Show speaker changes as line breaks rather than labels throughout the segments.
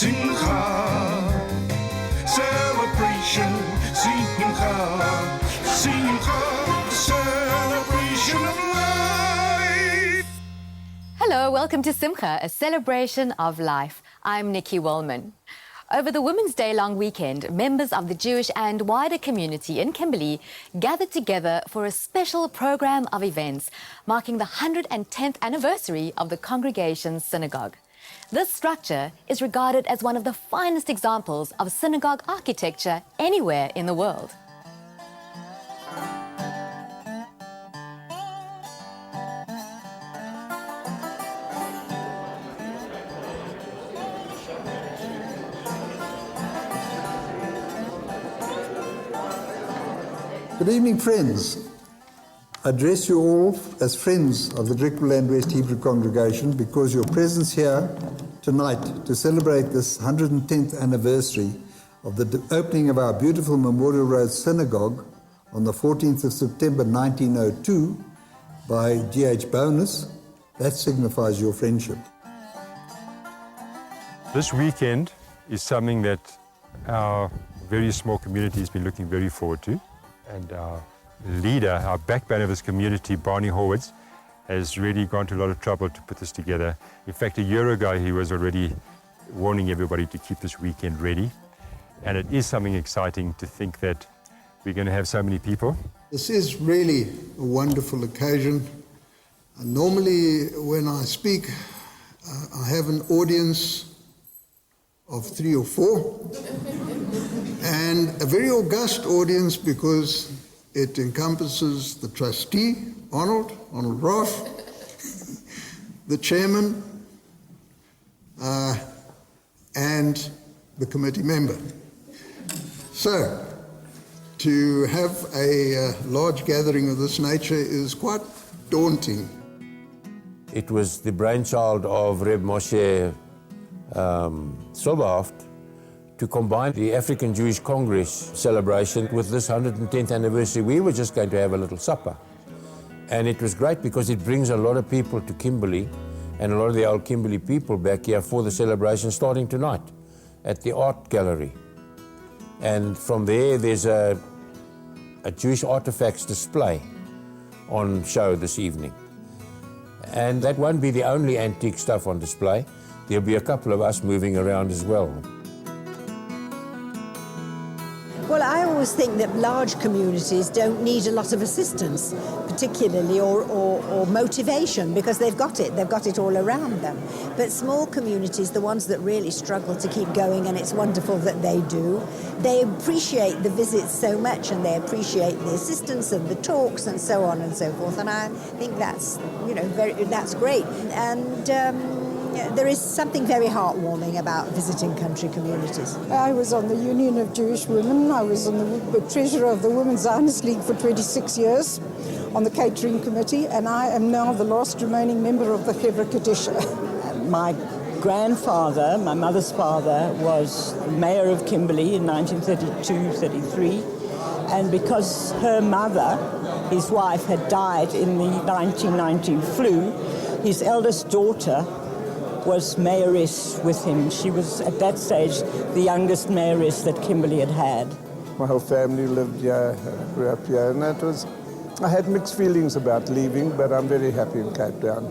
Simcha, celebration, Simcha, Simcha, celebration of life.
Hello, welcome to Simcha, a celebration of life. I'm Nikki Wellman. Over the Women's Day long weekend, members of the Jewish and wider community in Kimberley gathered together for a special program of events marking the 110th anniversary of the congregation's synagogue. This structure is regarded as one of the finest examples of synagogue architecture anywhere in the world.
Good evening, friends. I address you all as friends of the Drickberland West Hebrew congregation because your presence here tonight to celebrate this 110th anniversary of the opening of our beautiful Memorial Road Synagogue on the 14th of September 1902 by G.H. Bonus, that signifies your friendship.
This weekend is something that our very small community has been looking very forward to. And our leader, our backbone of this community, Barney Horwitz, has really gone to a lot of trouble to put this together. In fact, a year ago, he was already warning everybody to keep this weekend ready. And it is something exciting to think that we're going to have so many people.
This is really a wonderful occasion. Normally, when I speak, I have an audience of 3 or 4. And a very august audience because it encompasses the trustee, Arnold Roth, the chairman, and the committee member. So, to have a large gathering of this nature is quite daunting.
It was the brainchild of Reb Moshe Silberhoft to combine the African Jewish Congress celebration with this 110th anniversary. We were just going to have a little supper. And it was great because it brings a lot of people to Kimberley and a lot of the old Kimberley people back here for the celebration starting tonight at the art gallery. And from there, there's a Jewish artifacts display on show this evening. And that won't be the only antique stuff on display. There'll be a couple of us moving around as well.
Well, I always think that large communities don't need a lot of assistance, particularly, or motivation, because they've got it all around them. But small communities, the ones that really struggle to keep going, and it's wonderful that they do, they appreciate the visits so much, and they appreciate the assistance and the talks and so on and so forth. And I think that's, that's great. And there is something very heartwarming about visiting country communities.
I was on the Union of Jewish Women. I was on the treasurer of the Women's Zionist League for 26 years on the catering committee, and I am now the last remaining member of the Chevra Kadisha.
My grandfather, my mother's father, was mayor of Kimberley in 1932-33, and because her mother, his wife, had died in the 1919 flu, his eldest daughter was mayoress with him. She was, at that stage, the youngest mayoress that Kimberley had had.
My whole family lived here, grew up here, and I had mixed feelings about leaving, but I'm very happy in Cape Town.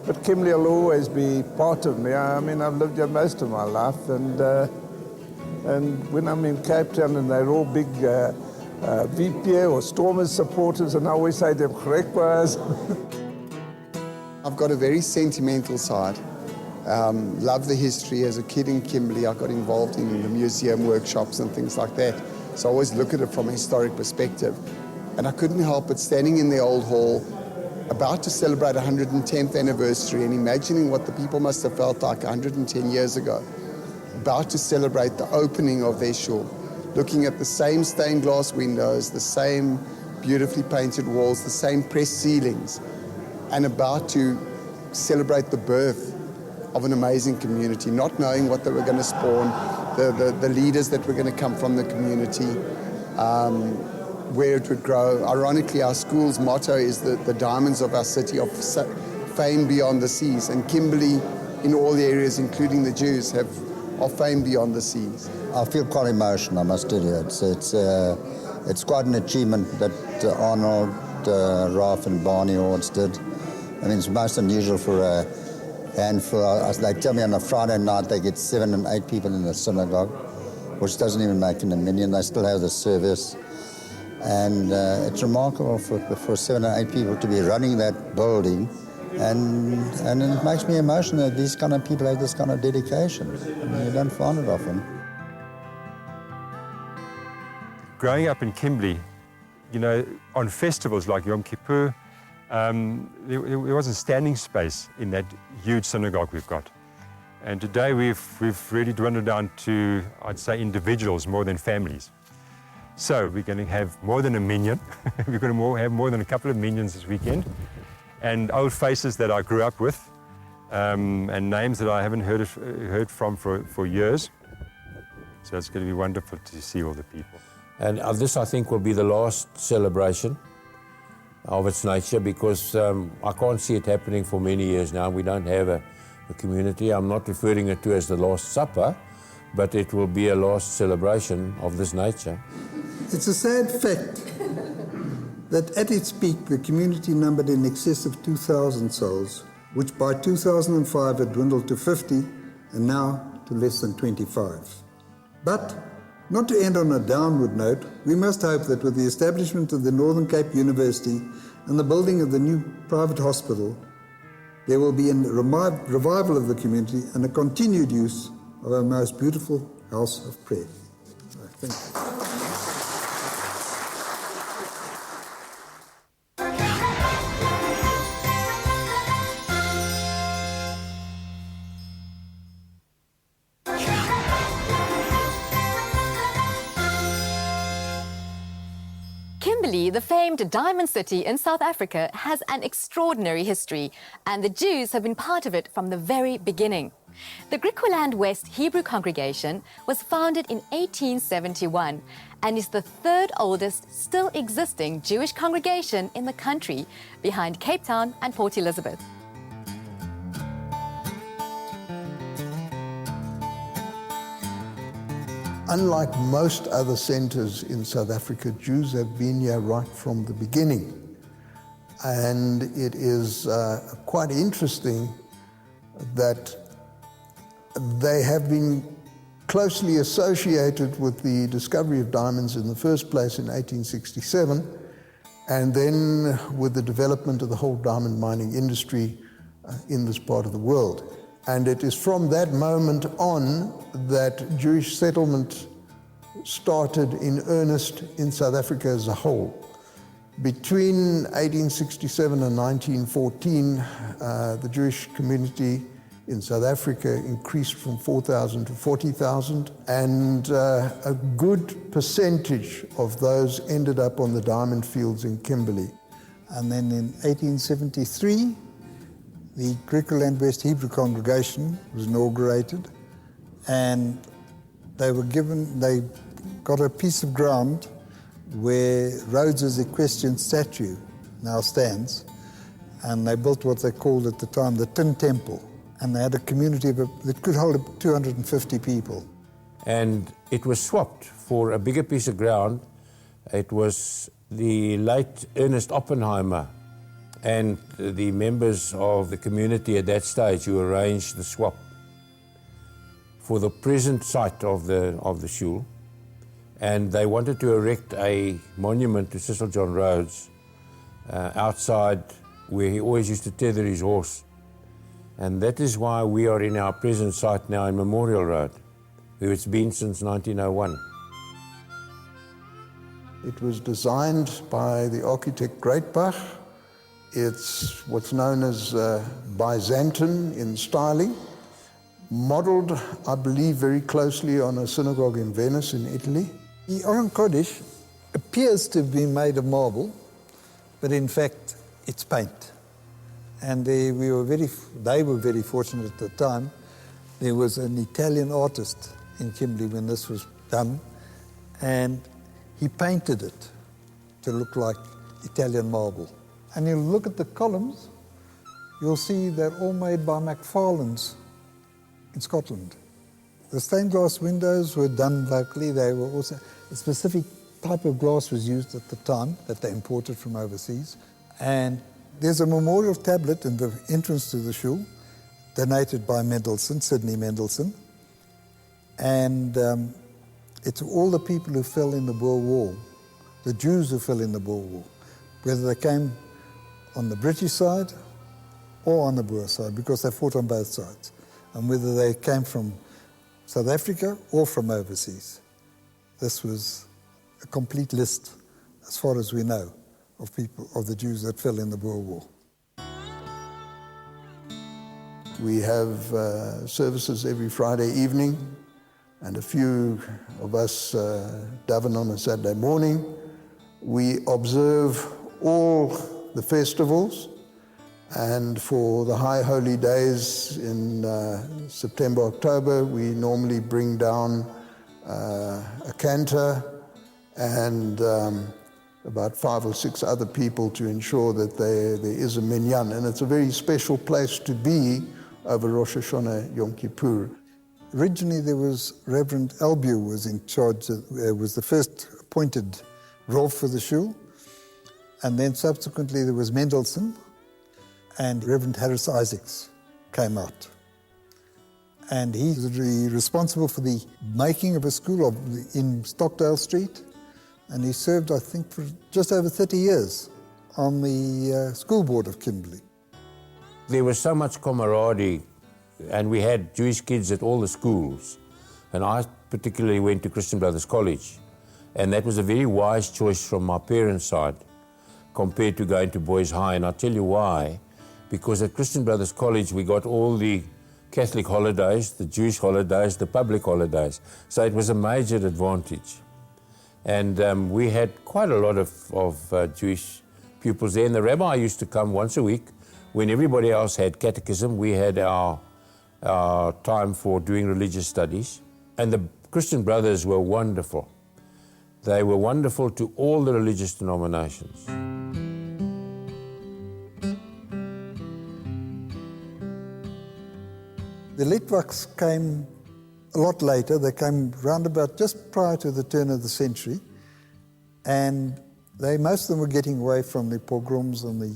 But Kimberley will always be part of me. I mean, I've lived here most of my life, and when I'm in Cape Town and they're all big VPA or Stormers supporters, and I always say them gerekbaas.
I've got a very sentimental side. Love the history. As a kid in Kimberley, I got involved in the museum workshops and things like that. So I always look at it from a historic perspective. And I couldn't help but standing in the old hall, about to celebrate 110th anniversary, and imagining what the people must have felt like 110 years ago, about to celebrate the opening of their shul, looking at the same stained glass windows, the same beautifully painted walls, the same pressed ceilings, and about to celebrate the birth of an amazing community, not knowing what they were going to spawn, the leaders that were going to come from the community, where it would grow. Ironically, our school's motto is the diamonds of our city, of fame beyond the seas. And Kimberley, in all the areas, including the Jews, have of fame beyond the seas.
I feel quite emotional, I must tell you. It's quite an achievement that Arnold, Ralph and Barney Horwitz did. I mean, it's most unusual for a handful. As they tell me on a Friday night they get 7 and 8 people in the synagogue, which doesn't even make it a million. They still have the service. And it's remarkable for 7 or 8 people to be running that building. And it makes me emotional that these kind of people have this kind of dedication. I mean, you don't find it often.
Growing up in Kimberley, you know, on festivals like Yom Kippur, there wasn't standing space in that huge synagogue we've got. And today we've really dwindled down to, I'd say, individuals more than families. So we're going to have more than a minion. We're going to have more than a couple of minions this weekend. And old faces that I grew up with, and names that I haven't heard from for years. So it's going to be wonderful to see all the people.
And this, I think, will be the last celebration of its nature, because I can't see it happening for many years now. We don't have a community. I'm not referring it to as the Last Supper, but it will be a last celebration of this nature.
It's a sad fact that at its peak the community numbered in excess of 2,000 souls, which by 2005 had dwindled to 50 and now to less than 25. But not to end on a downward note, we must hope that with the establishment of the Northern Cape University and the building of the new private hospital, there will be a revival of the community and a continued use of our most beautiful house of prayer. Thank you.
Kimberley, the famed Diamond City in South Africa, has an extraordinary history, and the Jews have been part of it from the very beginning. The Griqualand West Hebrew congregation was founded in 1871 and is the third oldest still existing Jewish congregation in the country, behind Cape Town and Port Elizabeth.
Unlike most other centres in South Africa, Jews have been here right from the beginning. And it is quite interesting that they have been closely associated with the discovery of diamonds in the first place in 1867, and then with the development of the whole diamond mining industry in this part of the world. And it is from that moment on that Jewish settlement started in earnest in South Africa as a whole. Between 1867 and 1914, the Jewish community in South Africa increased from 4,000 to 40,000, and a good percentage of those ended up on the diamond fields in Kimberley.
And then in 1873, the Griqualand West Hebrew congregation was inaugurated, and they got a piece of ground where Rhodes's equestrian statue now stands, and they built what they called at the time the Tin Temple, and they had a community that could hold 250 people.
And it was swapped for a bigger piece of ground. It was the late Ernest Oppenheimer and the members of the community at that stage who arranged the swap for the present site of the shul. And they wanted to erect a monument to Cecil John Rhodes outside where he always used to tether his horse. And that is why we are in our present site now in Memorial Road, where it's been since 1901.
It was designed by the architect Greitbach. It's what's known as Byzantine in styling, modeled, I believe, very closely on a synagogue in Venice in Italy.
The Aron Kodesh appears to have been made of marble, but in fact it's paint. And they were very fortunate at the time. There was an Italian artist in Kimberley when this was done, and he painted it to look like Italian marble. And you'll look at the columns, you'll see they're all made by McFarlane's in Scotland. The stained glass windows were done locally. They were also, a specific type of glass was used at the time that they imported from overseas. And there's a memorial tablet in the entrance to the shul, donated by Mendelssohn, Sidney Mendelssohn. And it's all the people who fell in the Boer War, the Jews who fell in the Boer War, whether they came on the British side or on the Boer side, because they fought on both sides, and whether they came from South Africa or from overseas. This was a complete list, as far as we know, of people, of the Jews that fell in the Boer War.
We have services every Friday evening, and a few of us daven on a Saturday morning. We observe all the festivals, and for the high holy days in September, October, we normally bring down a cantor and about 5 or 6 other people to ensure that there is a minyan. And it's a very special place to be over Rosh Hashanah, Yom Kippur.
Originally there was Reverend Albu was in charge, was the first appointed Rav for the shul. And then subsequently there was Mendelssohn, and Reverend Harris Isaacs came out. And he's responsible for the making of a school in Stockdale Street. And he served, I think, for just over 30 years on the school board of Kimberley.
There was so much camaraderie, and we had Jewish kids at all the schools. And I particularly went to Christian Brothers College. And that was a very wise choice from my parents' side compared to going to Boys High. And I'll tell you why. Because at Christian Brothers College, we got all the Catholic holidays, the Jewish holidays, the public holidays. So it was a major advantage. And we had quite a lot of Jewish pupils there. And the rabbi used to come once a week. When everybody else had catechism, we had our time for doing religious studies. And the Christian Brothers were wonderful. They were wonderful to all the religious denominations.
The Litvaks came a lot later. They came round about just prior to the turn of the century. And most of them were getting away from the pogroms and the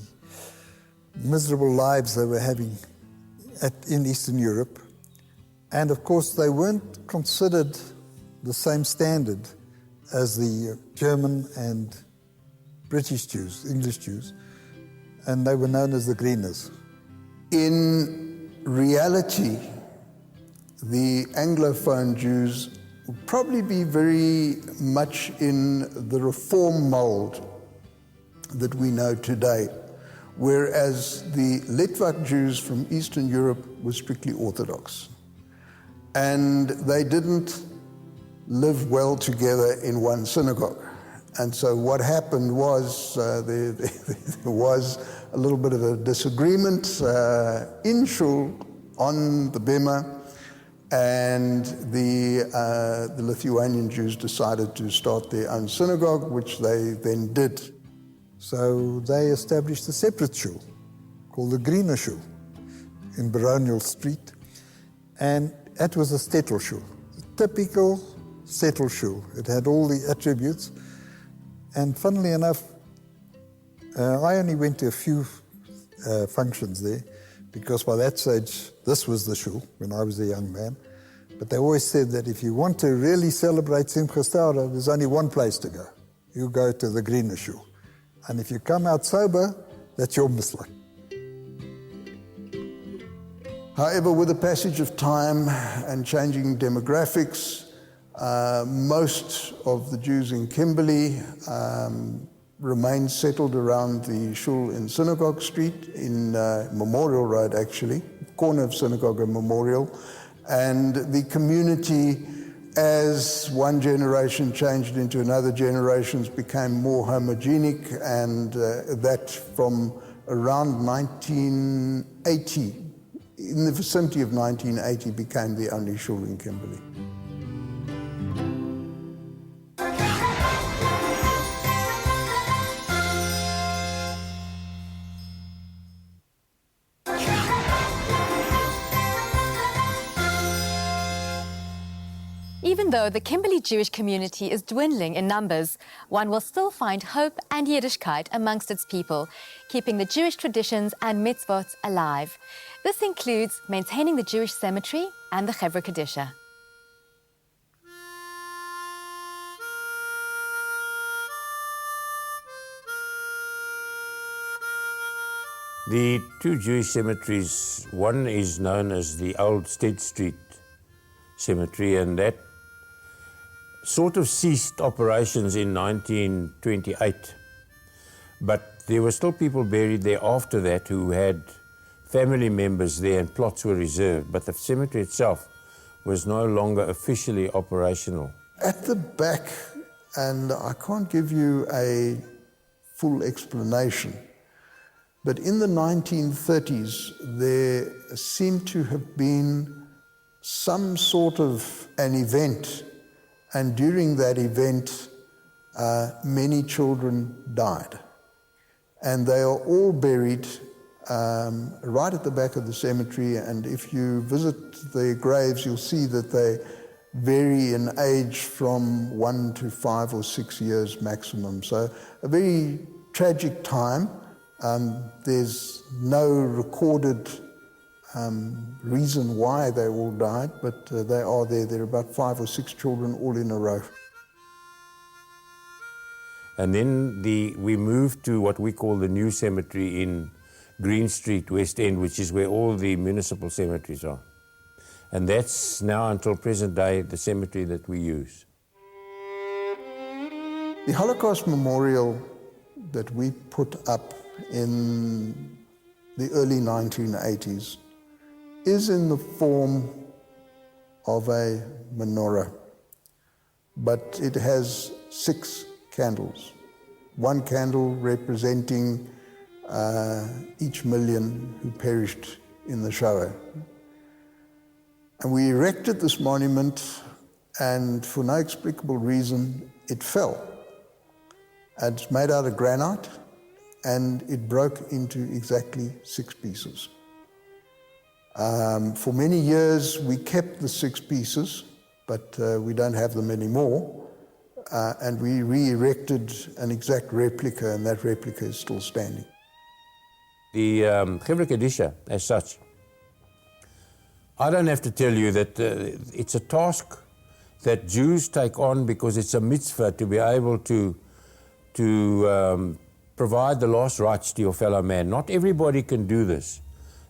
miserable lives they were having in Eastern Europe. And of course, they weren't considered the same standard as the German and British Jews, English Jews, and they were known as the Greeners.
In reality, the Anglophone Jews would probably be very much in the Reform mold that we know today, whereas the Litvak Jews from Eastern Europe were strictly Orthodox. And they didn't live well together in one synagogue. And so what happened was there was a little bit of a disagreement in shul on the Bema, and the Lithuanian Jews decided to start their own synagogue, which they then did.
So they established a separate shul called the Greener Shul in Baronial Street, and that was a shtetl shul, a typical shtetl shul. It had all the attributes, and funnily enough, I only went to a few functions there, because by that stage, this was the shul when I was a young man. But they always said that if you want to really celebrate Simcha Torah, there's only one place to go. You go to the Greener Shul. And if you come out sober, that's your misluk.
However, with the passage of time and changing demographics, most of the Jews in Kimberley remained settled around the shul in Synagogue Street, in Memorial Road actually, corner of Synagogue and Memorial. And the community, as one generation changed into another generations, became more homogenic, and that from around 1980, in the vicinity of 1980, became the only shul in Kimberley.
even though the Kimberley Jewish community is dwindling in numbers, one will still find hope and Yiddishkeit amongst its people, keeping the Jewish traditions and mitzvot alive. This includes maintaining the Jewish cemetery and the Chevra Kadisha.
The two Jewish cemeteries, one is known as the Old Stead Street Cemetery, and that sort of ceased operations in 1928. But there were still people buried there after that who had family members there, and plots were reserved. But the cemetery itself was no longer officially operational.
At the back, and I can't give you a full explanation, but in the 1930s, there seemed to have been some sort of an event, and during that event, many children died. And they are all buried right at the back of the cemetery, and if you visit their graves, you'll see that they vary in age from 1 to 5 or 6 years maximum. So a very tragic time. There's no recorded reason why they all died, but they are there. There are about 5 or 6 children all in a row.
And then we moved to what we call the new cemetery in Green Street, West End, which is where all the municipal cemeteries are. And that's now, until present day, the cemetery that we use.
The Holocaust Memorial that we put up in the early 1980s is in the form of a menorah, but it has 6 candles. 1 candle representing each million who perished in the Shoah. And we erected this monument, and for no explicable reason, it fell. And it's made out of granite, and it broke into exactly 6 pieces. For many years, we kept the 6 pieces, but we don't have them anymore. And we re-erected an exact replica, and that replica is still standing.
The Chevra Kadisha, as such, I don't have to tell you that it's a task that Jews take on because it's a mitzvah to be able to provide the last rites to your fellow man. Not everybody can do this.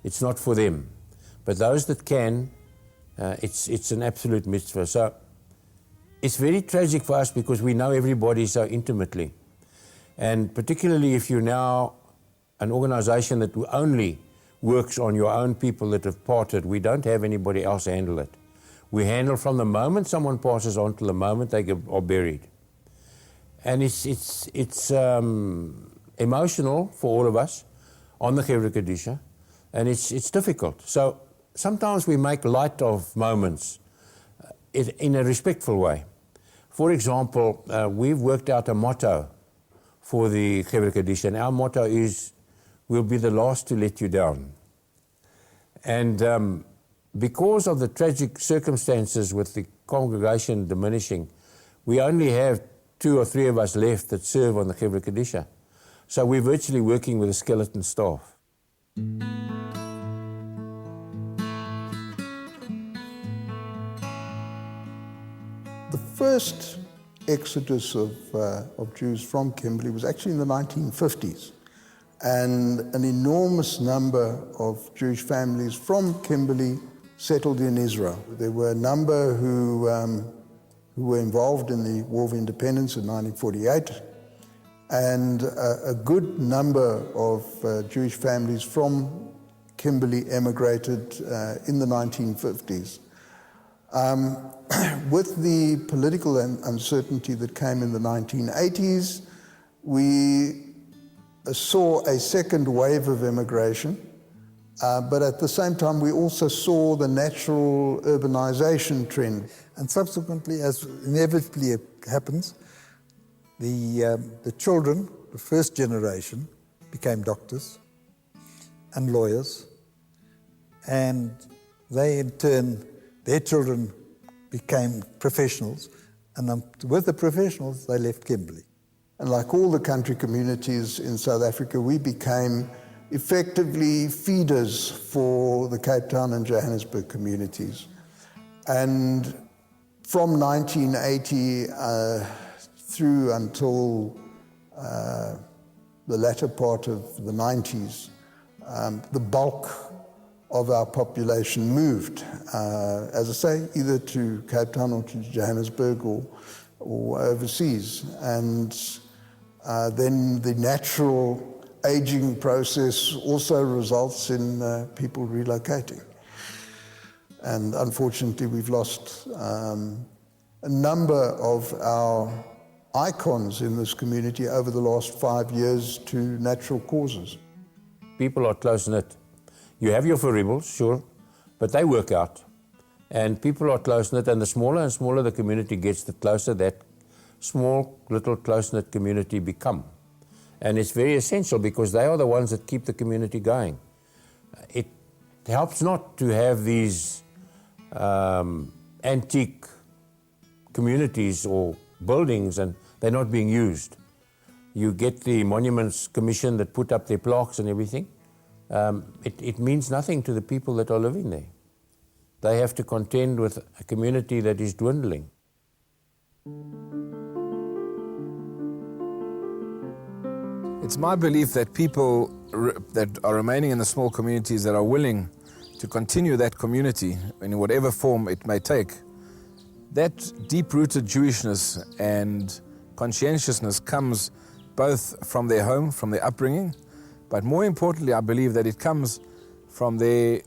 It's not for them. But those that can, it's an absolute mitzvah. So it's very tragic for us because we know everybody so intimately. And particularly if you're now an organization that only works on your own people that have parted, we don't have anybody else handle it. We handle from the moment someone passes on to the moment they are buried. And it's emotional for all of us on the Chevra Kadisha, and it's difficult. So sometimes we make light of moments in a respectful way. For example, we've worked out a motto for the Chevra Kadisha, and our motto is, "We'll be the last to let you down." And because of the tragic circumstances with the congregation diminishing, we only have 2 or 3 of us left that serve on the Chevra Kadisha. So we're virtually working with a skeleton staff.
The first exodus of Jews from Kimberley was actually in the 1950s. And an enormous number of Jewish families from Kimberley settled in Israel. There were a number who were involved in the War of Independence in 1948, and a good number of Jewish families from Kimberley emigrated in the 1950s. With the political uncertainty that came in the 1980s, we saw a second wave of immigration, but at the same time we also saw the natural urbanization trend.
And subsequently, as inevitably happens, the children, the first generation, became doctors and lawyers, and they in turn, their children became professionals, and with the professionals, they left Kimberley.
And like all the country communities in South Africa, we became effectively feeders for the Cape Town and Johannesburg communities. And from 1980 through until the latter part of the 90s, the bulk of our population moved, as I say, either to Cape Town or to Johannesburg or overseas. And then the natural aging process also results in people relocating. And unfortunately, we've lost a number of our icons in this community over the last 5 years to natural causes.
People are close-knit. You have your variables, sure, but they work out. And people are close-knit, and the smaller and smaller the community gets, the closer that small, little, close-knit community become. And it's very essential because they are the ones that keep the community going. It helps not to have these antique communities or buildings and they're not being used. You get the Monuments Commission that put up their plaques and everything. It means nothing to the people that are living there. They have to contend with a community that is dwindling.
It's my belief that people that are remaining in the small communities that are willing to continue that community in whatever form it may take, that deep-rooted Jewishness and conscientiousness comes both from their home, from their upbringing, but more importantly, I believe that it comes from their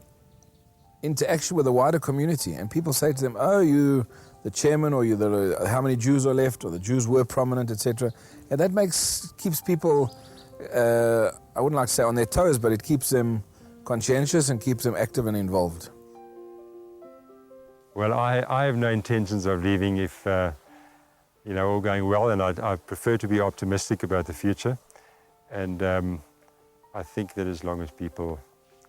interaction with the wider community. And people say to them, oh, you the chairman, or you how many Jews are left, or the Jews were prominent, etc. And that keeps people, I wouldn't like to say on their toes, but it keeps them conscientious and keeps them active and involved.
Well, I have no intentions of leaving if, all going well, and I prefer to be optimistic about the future. And I think that as long as people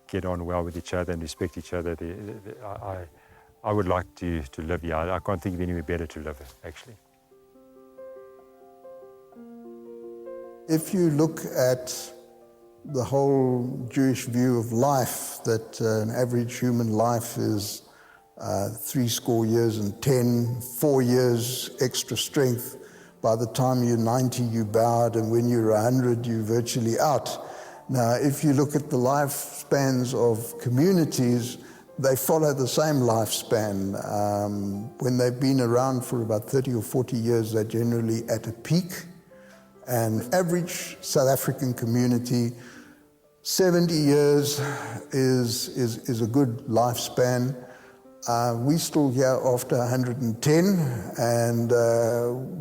get on well with each other and respect each other, I would like to live here. I can't think of anywhere better to live, actually.
If you look at the whole Jewish view of life, that an average human life is 70 years and 10, 4 years extra strength. By the time you're 90, you bowed, and when you're 100, you're virtually out. Now, if you look at the lifespans of communities, they follow the same lifespan. When they've been around for about 30 or 40 years, they're generally at a peak. And average South African community, 70 years is a good lifespan. We're still here after 110, and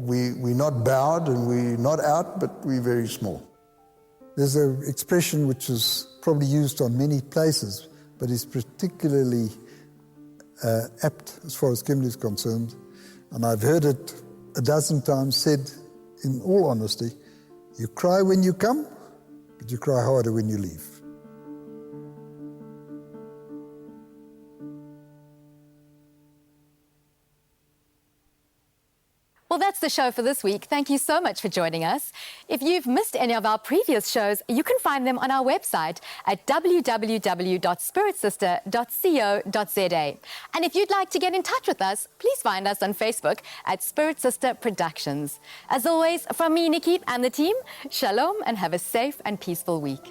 we're not bowed and we're not out, but we're very small.
There's an expression which is probably used on many places, but is particularly apt as far as Kimberley is concerned. And I've heard it a dozen times said, in all honesty, you cry when you come, but you cry harder when you leave.
Well, that's the show for this week. Thank you so much for joining us. If you've missed any of our previous shows, you can find them on our website at www.spiritsister.co.za. And if you'd like to get in touch with us, please find us on Facebook at Spirit Sister Productions. As always, from me, Nikki, and the team, shalom, and have a safe and peaceful week.